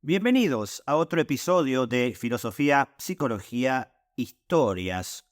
Bienvenidos a otro episodio de Filosofía, Psicología, Historias.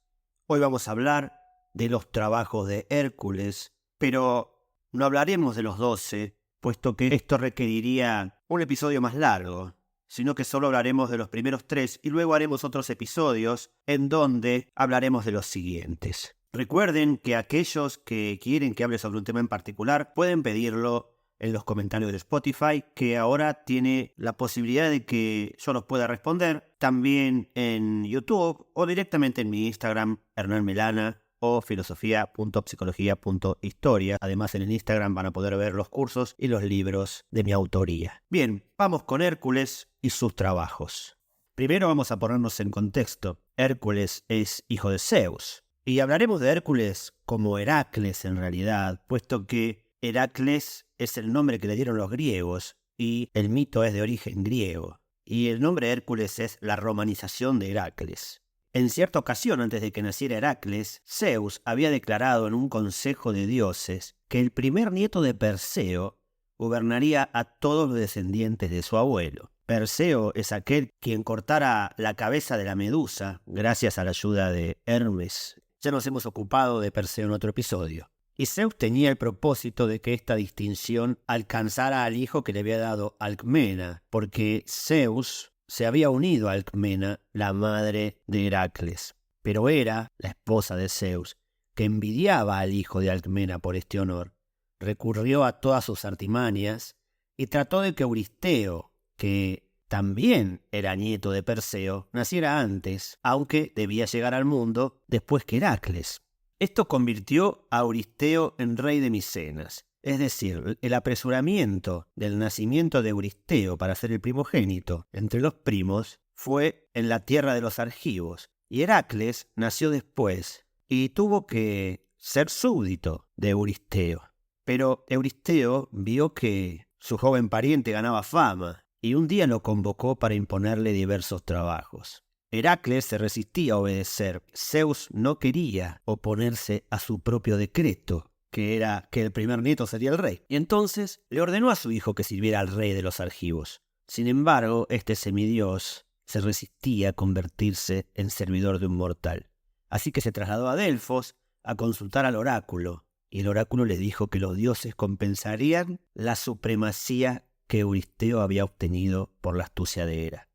Hoy vamos a hablar de los trabajos de Hércules, pero no hablaremos de los 12, puesto que esto requeriría un episodio más largo, sino que solo hablaremos de los primeros 3 y luego haremos otros episodios en donde hablaremos de los siguientes. Recuerden que aquellos que quieren que hable sobre un tema en particular pueden pedirlo en los comentarios de Spotify, que ahora tiene la posibilidad de que yo los pueda responder, también en YouTube o directamente en mi Instagram, Hernán Melana, o filosofía.psicología.historia. Además, en el Instagram van a poder ver los cursos y los libros de mi autoría. Bien, vamos con Hércules y sus trabajos. Primero vamos a ponernos en contexto. Hércules es hijo de Zeus. Y hablaremos de Hércules como Heracles en realidad, puesto que Heracles es el nombre que le dieron los griegos y el mito es de origen griego. Y el nombre Hércules es la romanización de Heracles. En cierta ocasión, antes de que naciera Heracles, Zeus había declarado en un consejo de dioses que el primer nieto de Perseo gobernaría a todos los descendientes de su abuelo. Perseo es aquel quien cortara la cabeza de la medusa gracias a la ayuda de Hermes. Ya nos hemos ocupado de Perseo en otro episodio. Y Zeus tenía el propósito de que esta distinción alcanzara al hijo que le había dado Alcmena, porque Zeus se había unido a Alcmena, la madre de Heracles. Pero Hera, la esposa de Zeus, que envidiaba al hijo de Alcmena por este honor, recurrió a todas sus artimañas y trató de que Euristeo, que también era nieto de Perseo, naciera antes, aunque debía llegar al mundo después que Heracles. Esto convirtió a Euristeo en rey de Micenas, es decir, el apresuramiento del nacimiento de Euristeo para ser el primogénito entre los primos fue en la tierra de los argivos, y Heracles nació después y tuvo que ser súbdito de Euristeo. Pero Euristeo vio que su joven pariente ganaba fama y un día lo convocó para imponerle diversos trabajos. Heracles se resistía a obedecer. Zeus no quería oponerse a su propio decreto, que era que el primer nieto sería el rey. Y entonces le ordenó a su hijo que sirviera al rey de los argivos. Sin embargo, este semidios se resistía a convertirse en servidor de un mortal. Así que se trasladó a Delfos a consultar al oráculo. Y el oráculo le dijo que los dioses compensarían la supremacía que Euristeo había obtenido por la astucia de Hera.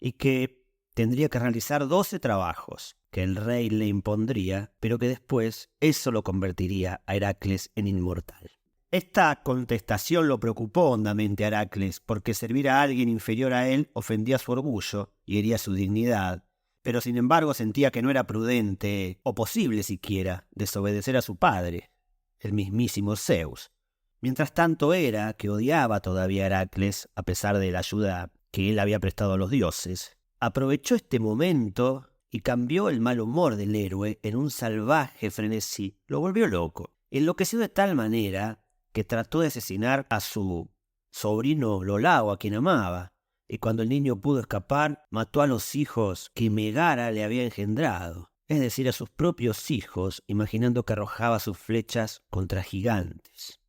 Y que tendría que realizar 12 trabajos que el rey le impondría, pero que después eso lo convertiría a Heracles en inmortal. Esta contestación lo preocupó hondamente a Heracles, porque servir a alguien inferior a él ofendía su orgullo y hería su dignidad, pero sin embargo sentía que no era prudente, o posible siquiera, desobedecer a su padre, el mismísimo Zeus. Mientras tanto Hera, que odiaba todavía a Heracles, a pesar de la ayuda que él había prestado a los dioses, aprovechó este momento y cambió el mal humor del héroe en un salvaje frenesí. Lo volvió loco. Enloqueció de tal manera que trató de asesinar a su sobrino Lolao, a quien amaba, y cuando el niño pudo escapar, mató a los hijos que Megara le había engendrado, es decir, a sus propios hijos, imaginando que arrojaba sus flechas contra gigantes.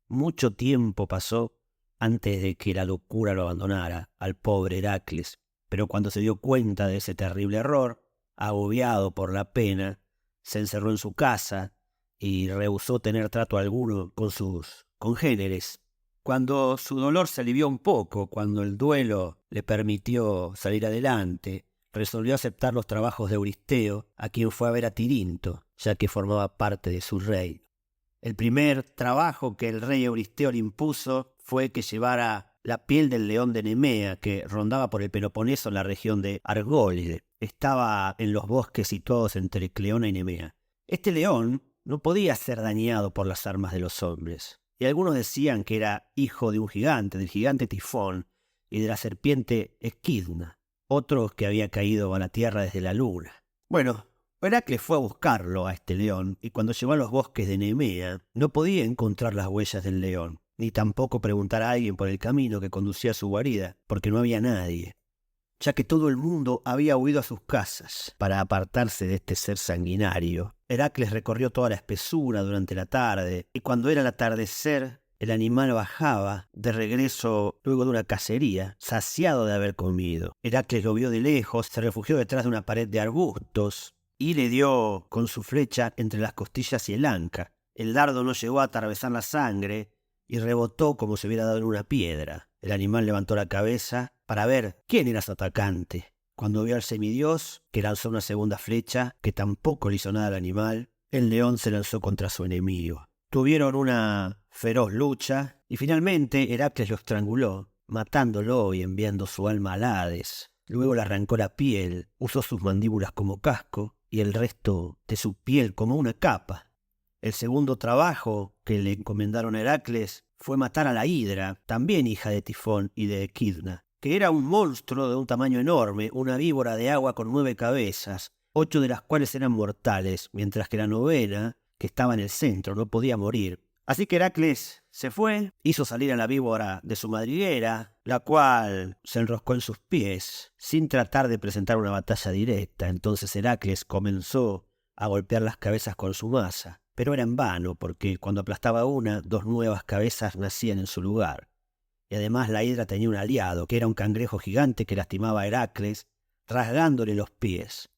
Mucho tiempo pasó antes de que la locura lo abandonara al pobre Heracles. Pero cuando se dio cuenta de ese terrible error, agobiado por la pena, se encerró en su casa y rehusó tener trato alguno con sus congéneres. Cuando su dolor se alivió un poco, cuando el duelo le permitió salir adelante, resolvió aceptar los trabajos de Euristeo, a quien fue a ver a Tirinto, ya que formaba parte de su reino. El primer trabajo que el rey Euristeo le impuso fue que llevara la piel del león de Nemea, que rondaba por el Peloponeso en la región de Argólide. Estaba en los bosques situados entre Cleona y Nemea. Este león no podía ser dañado por las armas de los hombres, y algunos decían que era hijo de un gigante, del gigante Tifón, y de la serpiente Esquidna, otros que había caído a la tierra desde la luna. Bueno, Heracles fue a buscarlo a este león, y cuando llegó a los bosques de Nemea, no podía encontrar las huellas del león, ni tampoco preguntar a alguien por el camino que conducía a su guarida, porque no había nadie, ya que todo el mundo había huido a sus casas para apartarse de este ser sanguinario. Heracles recorrió toda la espesura durante la tarde, y cuando era el atardecer, el animal bajaba de regreso luego de una cacería, saciado de haber comido. Heracles lo vio de lejos, se refugió detrás de una pared de arbustos y le dio con su flecha entre las costillas y el anca. El dardo no llegó a atravesar la sangre y rebotó como si hubiera dado en una piedra. El animal levantó la cabeza para ver quién era su atacante. Cuando vio al semidios, que lanzó una segunda flecha, que tampoco le hizo nada al animal, el león se lanzó contra su enemigo. Tuvieron una feroz lucha y finalmente Heracles lo estranguló, matándolo y enviando su alma al Hades. Luego le arrancó la piel, usó sus mandíbulas como casco y el resto de su piel como una capa. El segundo trabajo que le encomendaron a Heracles fue matar a la Hidra, también hija de Tifón y de Equidna, que era un monstruo de un tamaño enorme, una víbora de agua con 9 cabezas, 8 de las cuales eran mortales, mientras que la novena, que estaba en el centro, no podía morir. Así que Heracles se fue, hizo salir a la víbora de su madriguera, la cual se enroscó en sus pies, sin tratar de presentar una batalla directa. Entonces Heracles comenzó a golpear las cabezas con su maza, pero era en vano, porque cuando aplastaba una, 2 nuevas cabezas nacían en su lugar. Y además la hidra tenía un aliado, que era un cangrejo gigante que lastimaba a Heracles, rasgándole los pies.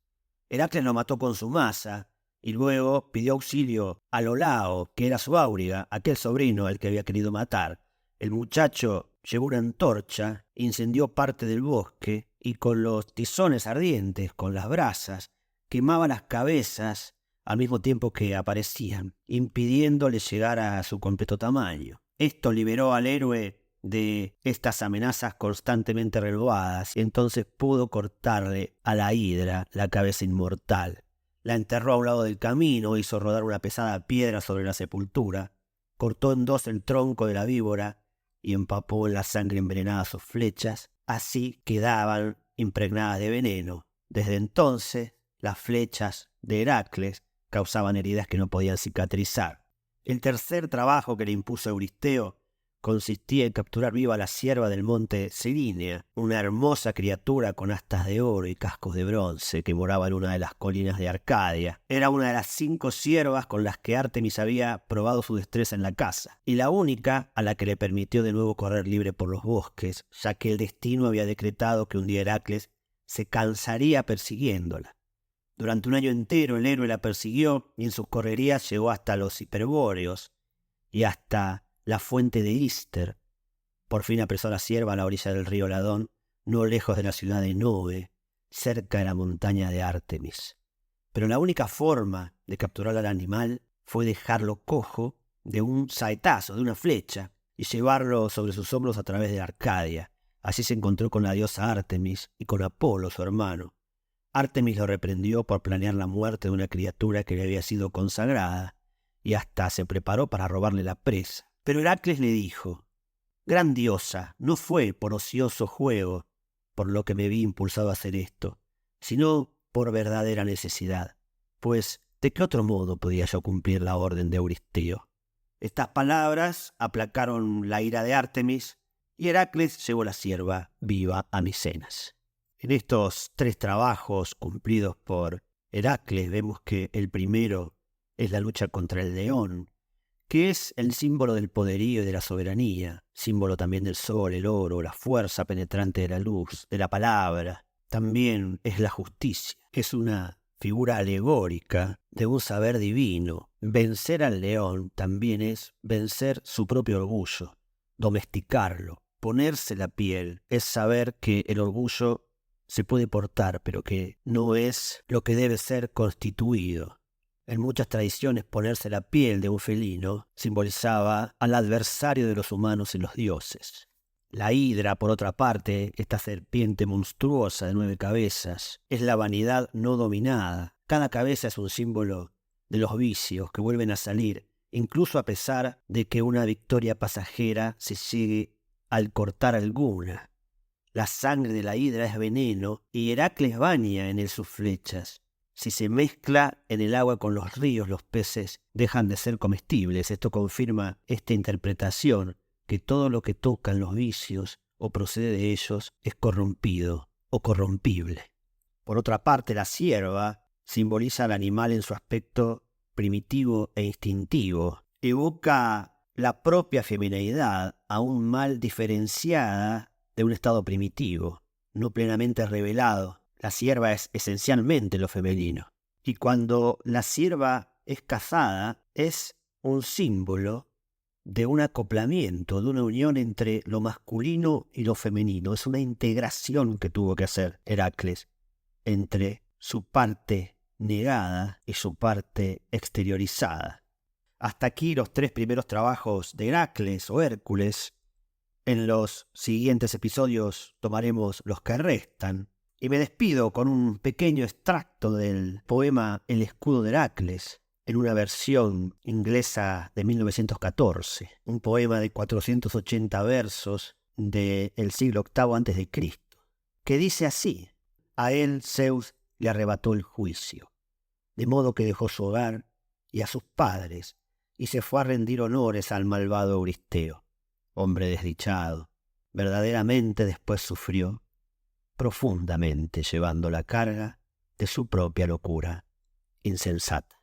Heracles lo mató con su maza, y luego pidió auxilio a Lolao, que era su auriga, aquel sobrino al que había querido matar. El muchacho llevó una antorcha, incendió parte del bosque, y con los tizones ardientes, con las brasas, quemaba las cabezas al mismo tiempo que aparecían, impidiéndole llegar a su completo tamaño. Esto liberó al héroe de estas amenazas constantemente renovadas, y entonces pudo cortarle a la hidra la cabeza inmortal. La enterró a un lado del camino, hizo rodar una pesada piedra sobre la sepultura, cortó en 2 el tronco de la víbora y empapó en la sangre envenenada sus flechas. Así quedaban impregnadas de veneno. Desde entonces, las flechas de Heracles causaban heridas que no podían cicatrizar. El tercer trabajo que le impuso Euristeo consistía en capturar viva a la cierva del monte Cirinea, una hermosa criatura con astas de oro y cascos de bronce que moraba en una de las colinas de Arcadia. Era una de las 5 ciervas con las que Artemis había probado su destreza en la caza, y la única a la que le permitió de nuevo correr libre por los bosques, ya que el destino había decretado que un día Heracles se cansaría persiguiéndola. Durante un año entero el héroe la persiguió y en sus correrías llegó hasta los hiperbóreos y hasta la fuente de Ister. Por fin apresó a la cierva a la orilla del río Ladón, no lejos de la ciudad de Nove, cerca de la montaña de Artemis. Pero la única forma de capturar al animal fue dejarlo cojo de un saetazo, de una flecha, y llevarlo sobre sus hombros a través de Arcadia. Así se encontró con la diosa Artemis y con Apolo, su hermano. Artemis lo reprendió por planear la muerte de una criatura que le había sido consagrada, y hasta se preparó para robarle la presa. Pero Heracles le dijo: «Gran diosa, no fue por ocioso juego por lo que me vi impulsado a hacer esto, sino por verdadera necesidad, pues ¿de qué otro modo podía yo cumplir la orden de Euristeo?». Estas palabras aplacaron la ira de Artemis, y Heracles llevó la cierva viva a Micenas. En estos 3 trabajos cumplidos por Heracles vemos que el primero es la lucha contra el león, que es el símbolo del poderío y de la soberanía, símbolo también del sol, el oro, la fuerza penetrante de la luz, de la palabra. También es la justicia, es una figura alegórica de un saber divino. Vencer al león también es vencer su propio orgullo, domesticarlo, ponerse la piel, es saber que el orgullo se puede portar, pero que no es lo que debe ser constituido. En muchas tradiciones, ponerse la piel de un felino simbolizaba al adversario de los humanos y los dioses. La hidra, por otra parte, esta serpiente monstruosa de 9 cabezas, es la vanidad no dominada. Cada cabeza es un símbolo de los vicios que vuelven a salir, incluso a pesar de que una victoria pasajera se llegue al cortar alguna. La sangre de la hidra es veneno y Heracles baña en él sus flechas. Si se mezcla en el agua con los ríos, los peces dejan de ser comestibles. Esto confirma esta interpretación, que todo lo que tocan los vicios o procede de ellos es corrompido o corrompible. Por otra parte, la cierva simboliza al animal en su aspecto primitivo e instintivo. Evoca la propia femineidad, aún mal diferenciada de un estado primitivo, no plenamente revelado. La sierva es esencialmente lo femenino. Y cuando la sierva es casada, es un símbolo de un acoplamiento, de una unión entre lo masculino y lo femenino. Es una integración que tuvo que hacer Heracles entre su parte negada y su parte exteriorizada. Hasta aquí los 3 primeros trabajos de Heracles o Hércules. En los siguientes episodios tomaremos los que restan. Y me despido con un pequeño extracto del poema El escudo de Heracles, en una versión inglesa de 1914. Un poema de 480 versos del siglo VIII a.C., que dice así: a él Zeus le arrebató el juicio, de modo que dejó su hogar y a sus padres, y se fue a rendir honores al malvado Euristeo. Hombre desdichado, verdaderamente después sufrió profundamente llevando la carga de su propia locura insensata.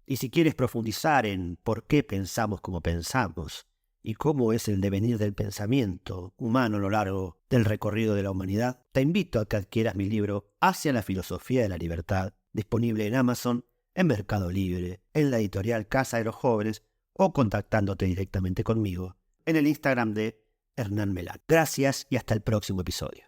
Y si quieres profundizar en por qué pensamos como pensamos y cómo es el devenir del pensamiento humano a lo largo del recorrido de la humanidad, te invito a que adquieras mi libro Hacia la filosofía de la libertad, disponible en Amazon, en Mercado Libre, en la editorial Casa de los Jóvenes o contactándote directamente conmigo en el Instagram de Hernán Melat. Gracias y hasta el próximo episodio.